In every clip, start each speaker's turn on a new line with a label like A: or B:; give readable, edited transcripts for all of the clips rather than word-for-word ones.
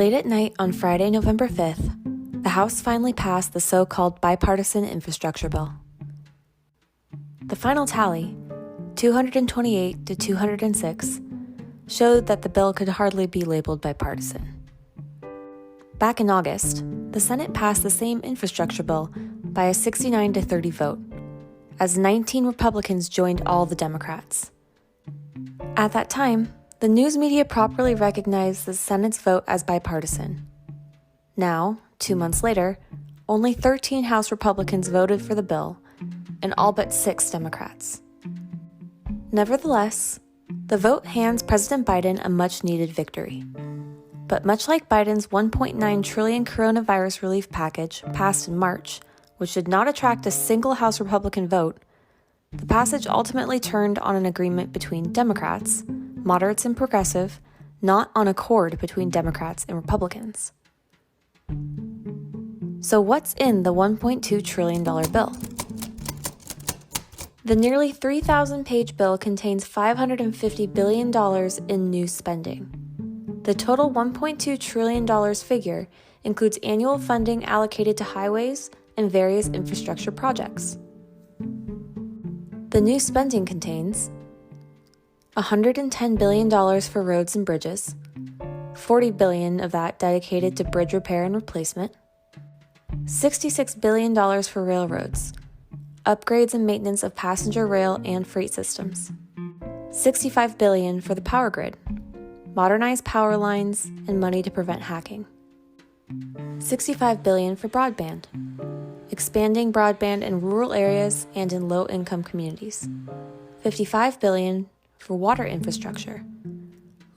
A: Late at night on Friday, November 5th, the House finally passed the so-called bipartisan infrastructure bill. The final tally, 228 to 206, showed that the bill could hardly be labeled bipartisan. Back in August, the Senate passed the same infrastructure bill by a 69 to 30 vote, as 19 Republicans joined all the Democrats. At that time, the news media properly recognized the Senate's vote as bipartisan. Now, 2 months later, only 13 House Republicans voted for the bill, and all but 6 Democrats. Nevertheless, the vote hands President Biden a much-needed victory. But much like Biden's $1.9 trillion coronavirus relief package passed in March, which did not attract a single House Republican vote, the passage ultimately turned on an agreement between Democrats, moderates and progressive, not on accord between Democrats and Republicans. So what's in the $1.2 trillion bill? The nearly 3,000-page bill contains $550 billion in new spending. The total $1.2 trillion figure includes annual funding allocated to highways and various infrastructure projects. The new spending contains $110 billion for roads and bridges, $40 billion of that dedicated to bridge repair and replacement, $66 billion for railroads, upgrades and maintenance of passenger rail and freight systems, $65 billion for the power grid, modernized power lines and money to prevent hacking, $65 billion for broadband, expanding broadband in rural areas and in low-income communities, $55 billion for water infrastructure,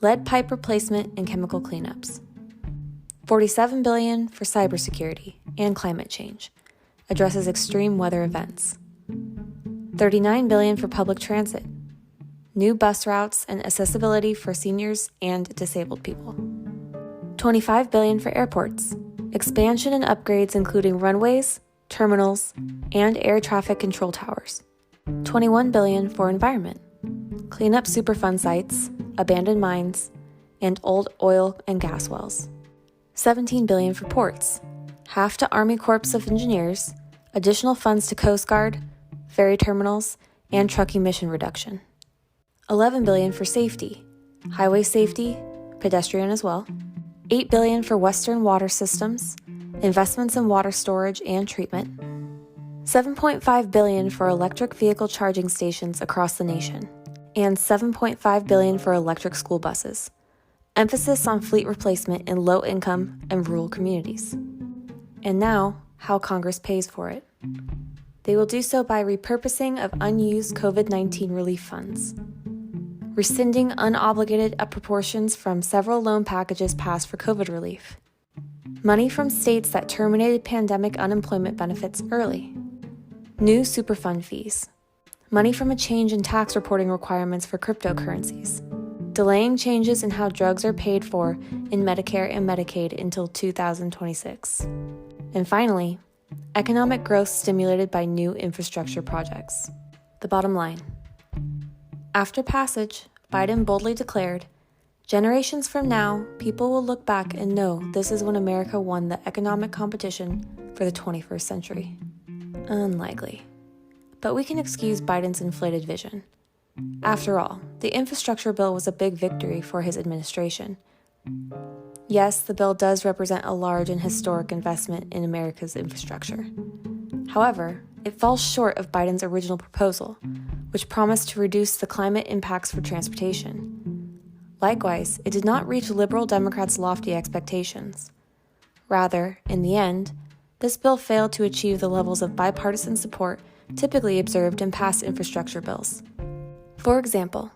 A: lead pipe replacement and chemical cleanups, $47 billion for cybersecurity and climate change, addresses extreme weather events, $39 billion for public transit, new bus routes and accessibility for seniors and disabled people, $25 billion for airports, expansion and upgrades including runways, terminals, and air traffic control towers, $21 billion for environment, clean up Superfund sites, abandoned mines, and old oil and gas wells, $17 billion for ports, half to Army Corps of Engineers, additional funds to Coast Guard, ferry terminals, and truck emission reduction, $11 billion for safety, highway safety, pedestrian as well, $8 billion for Western water systems, investments in water storage and treatment, $7.5 billion for electric vehicle charging stations across the nation, and $7.5 billion for electric school buses. Emphasis on fleet replacement in low-income and rural communities. And now, how Congress pays for it. They will do so by repurposing of unused COVID-19 relief funds, rescinding unobligated appropriations from several loan packages passed for COVID relief, money from states that terminated pandemic unemployment benefits early, new Superfund fees, money from a change in tax reporting requirements for cryptocurrencies, delaying changes in how drugs are paid for in Medicare and Medicaid until 2026, and finally, economic growth stimulated by new infrastructure projects. The bottom line. After passage, Biden boldly declared, "Generations from now, people will look back and know this is when America won the economic competition for the 21st century." Unlikely. But we can excuse Biden's inflated vision. After all, the infrastructure bill was a big victory for his administration. Yes, the bill does represent a large and historic investment in America's infrastructure. However, it falls short of Biden's original proposal, which promised to reduce the climate impacts for transportation. Likewise, it did not reach liberal Democrats' lofty expectations. Rather, in the end, this bill failed to achieve the levels of bipartisan support typically observed in past infrastructure bills. For example,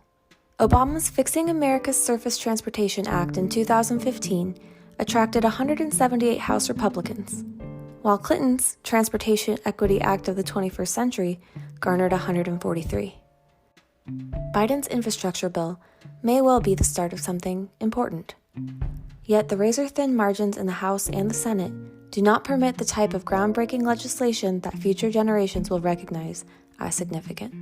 A: Obama's Fixing America's Surface Transportation Act in 2015 attracted 178 House Republicans, while Clinton's Transportation Equity Act of the 21st century garnered 143. Biden's infrastructure bill may well be the start of something important. Yet the razor-thin margins in the House and the Senate do not permit the type of groundbreaking legislation that future generations will recognize as significant.